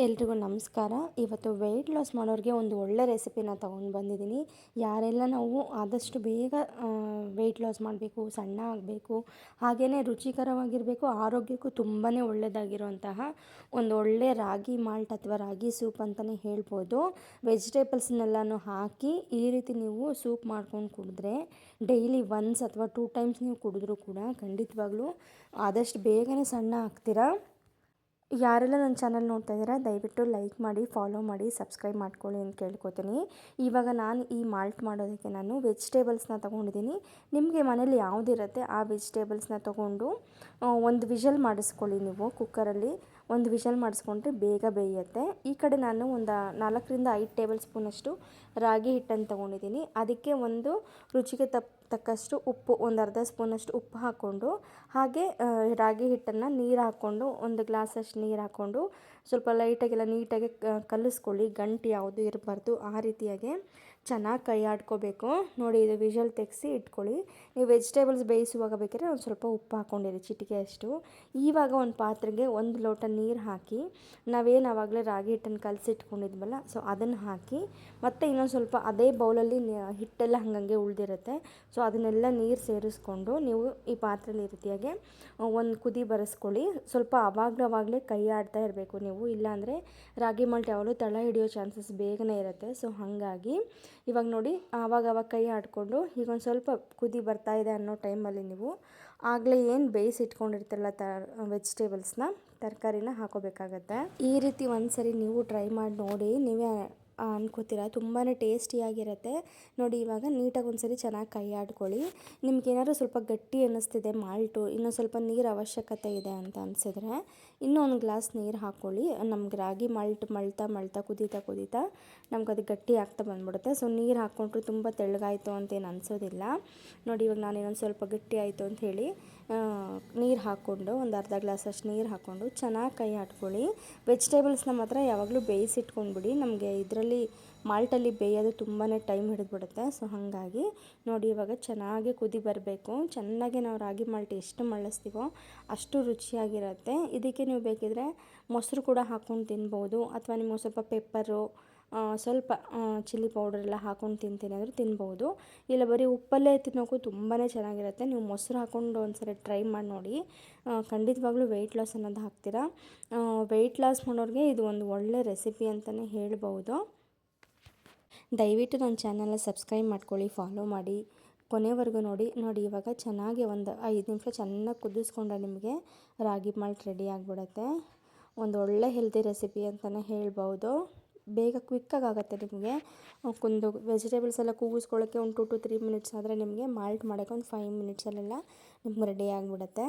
ಎಲ್ರಿಗೂ ನಮಸ್ಕಾರ. ಇವತ್ತು ವೆಯ್ಟ್ ಲಾಸ್ ಮಾಡೋರಿಗೆ ಒಂದು ಒಳ್ಳೆ ರೆಸಿಪಿನ ತೊಗೊಂಡು ಬಂದಿದ್ದೀನಿ. ಯಾರೆಲ್ಲ ನಾವು ಆದಷ್ಟು ಬೇಗ ವೆಯ್ಟ್ ಲಾಸ್ ಮಾಡಬೇಕು, ಸಣ್ಣ ಆಗಬೇಕು, ಹಾಗೆಯೇ ರುಚಿಕರವಾಗಿರಬೇಕು, ಆರೋಗ್ಯಕ್ಕೂ ತುಂಬಾ ಒಳ್ಳೆಯದಾಗಿರುವಂತಹ ಒಂದು ಒಳ್ಳೆ ರಾಗಿ ಮಾಲ್ಟ್ ಅಥವಾ ರಾಗಿ ಸೂಪ್ ಅಂತಲೇ ಹೇಳ್ಬೋದು. ವೆಜಿಟೇಬಲ್ಸ್ನೆಲ್ಲನೂ ಹಾಕಿ ಈ ರೀತಿ ನೀವು ಸೂಪ್ ಮಾಡ್ಕೊಂಡು ಕುಡಿದ್ರೆ ಡೈಲಿ ಒನ್ಸ್ ಅಥವಾ 2 ಟೈಮ್ಸ್ ನೀವು ಕುಡಿದ್ರೂ ಕೂಡ ಖಂಡಿತವಾಗ್ಲೂ ಆದಷ್ಟು ಬೇಗನೆ ಸಣ್ಣ ಆಗ್ತೀರಾ. ಯಾರೆಲ್ಲ ನನ್ನ ಚಾನಲ್ ನೋಡ್ತಾ ಇದ್ದೀರಾ ದಯವಿಟ್ಟು ಲೈಕ್ ಮಾಡಿ, ಫಾಲೋ ಮಾಡಿ, ಸಬ್ಸ್ಕ್ರೈಬ್ ಮಾಡ್ಕೊಳ್ಳಿ ಅಂತ ಕೇಳ್ಕೊತೀನಿ. ಇವಾಗ ನಾನು ಈ ಮಾಲ್ಟ್ ಮಾಡೋದಕ್ಕೆ ನಾನು ವೆಜಿಟೇಬಲ್ಸ್ನ ತೊಗೊಂಡಿದ್ದೀನಿ. ನಿಮಗೆ ಮನೇಲಿ ಯಾವುದಿರುತ್ತೆ ಆ ವೆಜಿಟೇಬಲ್ಸ್ನ ತೊಗೊಂಡು ಒಂದು ವಿಷಲ್ ಮಾಡಿಸ್ಕೊಳ್ಳಿ. ನೀವು ಕುಕ್ಕರಲ್ಲಿ ಒಂದು ವಿಷಲ್ ಮಾಡಿಸ್ಕೊಂಡ್ರೆ ಬೇಗ ಬೇಯುತ್ತೆ. ಈ ಕಡೆ ನಾನು ಒಂದು 4ರಿಂದ 5 ಟೇಬಲ್ ಸ್ಪೂನಷ್ಟು ರಾಗಿ ಹಿಟ್ಟನ್ನು ತೊಗೊಂಡಿದ್ದೀನಿ. ಅದಕ್ಕೆ ಒಂದು ರುಚಿಗೆ ತಕ್ಕಷ್ಟು ಉಪ್ಪು, ಒಂದು ಅರ್ಧ ಸ್ಪೂನಷ್ಟು ಉಪ್ಪು ಹಾಕ್ಕೊಂಡು, ಹಾಗೆ ರಾಗಿ ಹಿಟ್ಟನ್ನು ನೀರು ಹಾಕ್ಕೊಂಡು, ಒಂದು ಗ್ಲಾಸಷ್ಟು ನೀರು ಹಾಕ್ಕೊಂಡು ಸ್ವಲ್ಪ ಲೈಟಾಗೆಲ್ಲ ನೀಟಾಗಿ ಕಲಿಸ್ಕೊಳ್ಳಿ. ಗಂಟು ಯಾವುದು ಇರಬಾರ್ದು. ಆ ರೀತಿಯಾಗಿ ಚೆನ್ನಾಗಿ ಕೈ ಆಡ್ಕೋಬೇಕು. ನೋಡಿ, ಇದು ವಿಷಲ್ ತೆಗೆಸಿ ಇಟ್ಕೊಳ್ಳಿ. ನೀವು ವೆಜಿಟೇಬಲ್ಸ್ ಬೇಯಿಸುವಾಗ ಬೇಕಾದ್ರೆ ಒಂದು ಸ್ವಲ್ಪ ಉಪ್ಪು ಹಾಕ್ಕೊಂಡಿರಿ, ಚಿಟಿಕೆ ಅಷ್ಟು. ಇವಾಗ ಒಂದು ಪಾತ್ರೆಗೆ 1 ಲೋಟ ನೀರು ಹಾಕಿ, ನಾವೇನು ಆವಾಗಲೇ ರಾಗಿ ಹಿಟ್ಟನ್ನು ಕಲಸಿಟ್ಕೊಂಡಿದ್ವಲ್ಲ ಸೊ ಅದನ್ನು ಹಾಕಿ, ಮತ್ತು ಇನ್ನೊಂದು ಸ್ವಲ್ಪ ಅದೇ ಬೌಲಲ್ಲಿ ಹಿಟ್ಟೆಲ್ಲ ಹಾಗಂಗೆ ಉಳಿದಿರುತ್ತೆ. ಸೊ ಅದನ್ನೆಲ್ಲ ನೀರು ಸೇರಿಸ್ಕೊಂಡು ನೀವು ಈ ಪಾತ್ರೆಯಲ್ಲಿ ಈ ರೀತಿಯಾಗಿ ಒಂದು ಕುದಿ ಬರೆಸ್ಕೊಳ್ಳಿ. ಸ್ವಲ್ಪ ಆವಾಗಲೇ ಕೈ ಆಡ್ತಾ ಇರಬೇಕು ನೀವು, ಇಲ್ಲಾಂದರೆ ರಾಗಿ ಮಾಲ್ಟ್ ಯಾವಾಗಲೂ ತಳ ಹಿಡಿಯೋ ಚಾನ್ಸಸ್ ಬೇಗನೆ ಇರುತ್ತೆ. ಸೊ ಹಾಗಾಗಿ ಇವಾಗ ನೋಡಿ, ಆವಾಗ ಕೈ ಆಡಿಕೊಂಡು ಈಗ ಒಂದು ಸ್ವಲ್ಪ ಕುದಿ ಬರ್ತಾ ಇದೆ ಅನ್ನೋ ಟೈಮಲ್ಲಿ ನೀವು ಆಗಲೇ ಏನು ಬೇಯಿಸಿಟ್ಕೊಂಡಿರ್ತೀರಲ್ಲ ವೆಜಿಟೇಬಲ್ಸ್ನ, ತರಕಾರಿನ ಹಾಕೋಬೇಕಾಗತ್ತೆ. ಈ ರೀತಿ ಒಂದು ಸರಿ ನೀವು ಟ್ರೈ ಮಾಡಿ ನೋಡಿ, ನೀವೇ ಅನ್ಕೋತೀರ ತುಂಬಾ ಟೇಸ್ಟಿಯಾಗಿರುತ್ತೆ. ನೋಡಿ, ಇವಾಗ ನೀಟಾಗಿ ಒಂದು ಸರಿ ಚೆನ್ನಾಗಿ ಕೈ ಆಡ್ಕೊಳ್ಳಿ. ನಿಮ್ಗೇನಾದ್ರು ಸ್ವಲ್ಪ ಗಟ್ಟಿ ಅನ್ನಿಸ್ತಿದೆ ಮಾಲ್ಟು, ಇನ್ನೂ ಸ್ವಲ್ಪ ನೀರು ಅವಶ್ಯಕತೆ ಇದೆ ಅಂತ ಅನಿಸಿದ್ರೆ ಇನ್ನೂ ಒಂದು ಗ್ಲಾಸ್ ನೀರು ಹಾಕ್ಕೊಳ್ಳಿ. ನಮ್ಗೆ ರಾಗಿ ಮಾಲ್ಟ್ ಮಳ್ತಾ ಕುದೀತಾ ನಮ್ಗೆ ಅದು ಗಟ್ಟಿ ಆಗ್ತಾ ಬಂದ್ಬಿಡುತ್ತೆ. ಸೊ ನೀರು ಹಾಕ್ಕೊಂಡ್ರೆ ತುಂಬ ತೆಳ್ಳಗಾಯಿತು ಅಂತೇನು ಅನಿಸೋದಿಲ್ಲ. ನೋಡಿ, ಇವಾಗ ನಾನು ಇನ್ನೊಂದು ಸ್ವಲ್ಪ ಗಟ್ಟಿ ಆಯಿತು ಅಂತ ಹೇಳಿ ನೀರು ಹಾಕ್ಕೊಂಡು, ಒಂದು ಅರ್ಧ ಗ್ಲಾಸಷ್ಟು ನೀರು ಹಾಕ್ಕೊಂಡು ಚೆನ್ನಾಗಿ ಕೈ ಆಡ್ಕೊಳ್ಳಿ. ವೆಜಿಟೇಬಲ್ಸ್ನ ಮಾತ್ರ ಯಾವಾಗಲೂ ಬೇಯಿಸಿಟ್ಕೊಂಡ್ಬಿಡಿ. ನಮಗೆ ಇದರಲ್ಲಿ ಮಾಲ್ಟಲ್ಲಿ ಬೇಯೋದು ತುಂಬಾ ಟೈಮ್ ಹಿಡಿದ್ಬಿಡುತ್ತೆ. ಸೊ ಹಾಗಾಗಿ ನೋಡಿ, ಇವಾಗ ಚೆನ್ನಾಗಿ ಕುದಿ ಬರಬೇಕು. ಚೆನ್ನಾಗಿ ನಾವು ರಾಗಿ ಮಾಲ್ಟ್ ಎಷ್ಟು ಮಳ್ಳಿಸ್ತೀವೋ ಅಷ್ಟು ರುಚಿಯಾಗಿರುತ್ತೆ. ಇದಕ್ಕೆ ನೀವು ಬೇಕಿದ್ರೆ ಮೊಸರು ಕೂಡ ಹಾಕ್ಕೊಂಡು ತಿನ್ಬೋದು, ಅಥವಾ ನಿಮಗೆ ಸ್ವಲ್ಪ ಪೆಪ್ಪರು, ಸ್ವಲ್ಪ ಚಿಲ್ಲಿ ಪೌಡರೆಲ್ಲ ಹಾಕ್ಕೊಂಡು ತಿಂತೀನಿ ಅಂದರೆ ತಿನ್ಬೋದು. ಇಲ್ಲ ಬರೀ ಉಪ್ಪಲ್ಲೇ ತಿನ್ನೋಕ್ಕೂ ತುಂಬಾ ಚೆನ್ನಾಗಿರುತ್ತೆ. ನೀವು ಮೊಸರು ಹಾಕ್ಕೊಂಡು ಒಂದ್ಸರಿ ಟ್ರೈ ಮಾಡಿ ನೋಡಿ, ಖಂಡಿತವಾಗ್ಲೂ ವೆಯ್ಟ್ ಲಾಸ್ ಅನ್ನೋದು ಹಾಕ್ತೀರಾ. ವೆಯ್ಟ್ ಲಾಸ್ ಮಾಡೋರಿಗೆ ಇದು ಒಂದು ಒಳ್ಳೆ ರೆಸಿಪಿ ಅಂತಲೇ ಹೇಳ್ಬೋದು. ದಯವಿಟ್ಟು ನನ್ನ ಚಾನಲ್ನ ಸಬ್ಸ್ಕ್ರೈಬ್ ಮಾಡ್ಕೊಳ್ಳಿ, ಫಾಲೋ ಮಾಡಿ, ಕೊನೆವರೆಗೂ ನೋಡಿ. ಇವಾಗ ಚೆನ್ನಾಗಿ ಒಂದು 5 ನಿಮಿಷ ಚೆನ್ನಾಗಿ ಕುದಿಸ್ಕೊಂಡ್ರೆ ನಿಮಗೆ ರಾಗಿ ಮಾಲ್ಟ್ ರೆಡಿ ಆಗಿಬಿಡುತ್ತೆ. ಒಂದು ಒಳ್ಳೆ ಹೆಲ್ತಿ ರೆಸಿಪಿ ಅಂತಲೇ ಹೇಳ್ಬೋದು. ಬೇಗ ಕ್ವಿಕ್ಕಾಗಿ ಆಗುತ್ತೆ ನಿಮಗೆ. ಒಂದು ವೆಜಿಟೇಬಲ್ಸ್ ಎಲ್ಲ ಕೂಗಿಸ್ಕೊಳ್ಳೋಕ್ಕೆ ಒಂದು 2 to 3 ಮಿನಿಟ್ಸ್ ಆದರೆ ನಿಮಗೆ ಮಾಲ್ಟ್ ಮಾಡೋಕ್ಕೆ ಒಂದು 5 ಮಿನಿಟ್ಸಲ್ಲೆಲ್ಲ ನಿಮ್ಗೆ ರೆಡಿ ಆಗಿಬಿಡುತ್ತೆ.